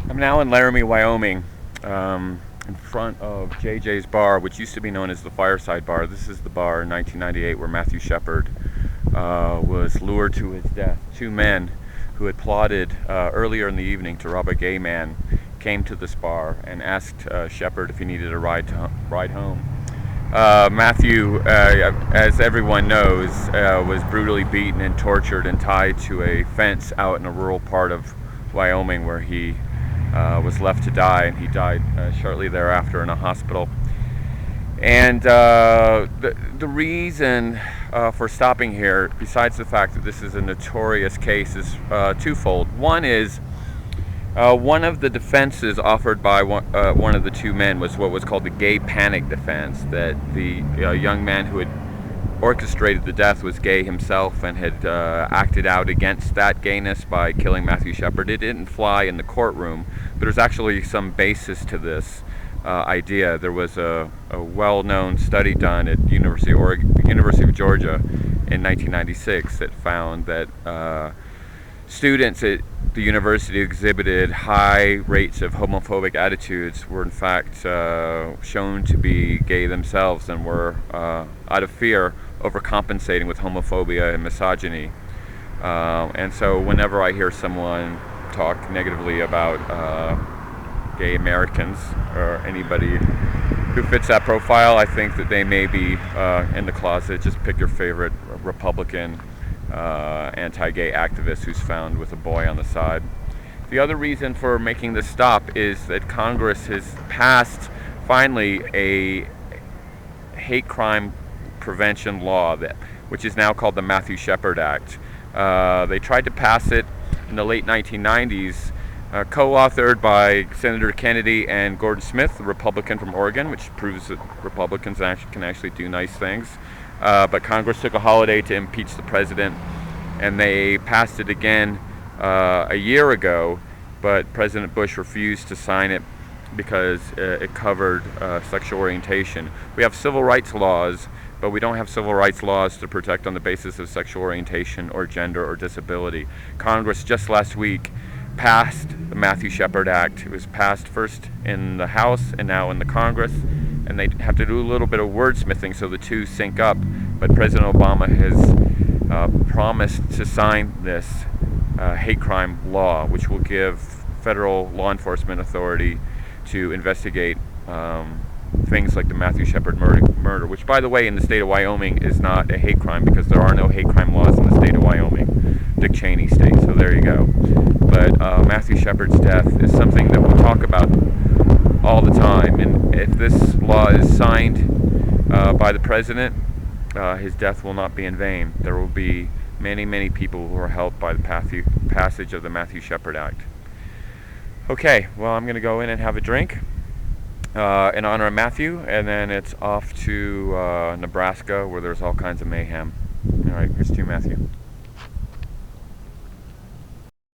I'm now in Laramie, Wyoming, in front of JJ's Bar, which used to be known as the Fireside Bar. This is the bar in 1998 where Matthew Shepard was lured to his death. Two men who had plotted earlier in the evening to rob a gay man came to this bar and asked Shepard if he needed a ride home. Matthew, as everyone knows, was brutally beaten and tortured and tied to a fence out in a rural part of Wyoming where he was left to die, and he died shortly thereafter in a hospital. And the reason for stopping here, besides the fact that this is a notorious case, is twofold. One is one of the defenses offered by one of the two men was what was called the gay panic defense, that the young man who had orchestrated the death was gay himself and had acted out against that gayness by killing Matthew Shepard. It didn't fly in the courtroom, but there's actually some basis to this idea. There was a well-known study done at University of Georgia in 1996 that found that students at the university exhibited high rates of homophobic attitudes, were in fact shown to be gay themselves, and were out of fear overcompensating with homophobia and misogyny. And so whenever I hear someone talk negatively about gay Americans or anybody who fits that profile, I think that they may be in the closet. Just pick your favorite Republican anti-gay activist who's found with a boy on the side. The other reason for making this stop is that Congress has passed finally a hate crime prevention law which is now called the Matthew Shepard Act. They tried to pass it in the late 1990s, co-authored by Senator Kennedy and Gordon Smith, the Republican from Oregon, which proves that Republicans can actually do nice things. But Congress took a holiday to impeach the president, and they passed it again a year ago, but President Bush refused to sign it because it covered sexual orientation. We have civil rights laws, but we don't have civil rights laws to protect on the basis of sexual orientation or gender or disability. Congress just last week passed the Matthew Shepard Act. It was passed first in the House and now in the Congress, and they have to do a little bit of wordsmithing so the two sync up. But President Obama has promised to sign this hate crime law, which will give federal law enforcement authority to investigate things like the Matthew Shepard murder, which, by the way, in the state of Wyoming is not a hate crime because there are no hate crime laws in the state of Wyoming, Dick Cheney state, so there you go. But Matthew Shepard's death is something that we'll talk about all the time, and if this law is signed by the president, his death will not be in vain. There will be many, many people who are helped by the passage of the Matthew Shepard Act. Okay, well, I'm going to go in and have a drink in honor of Matthew, and then it's off to Nebraska, where there's all kinds of mayhem. All right, here's to you, Matthew.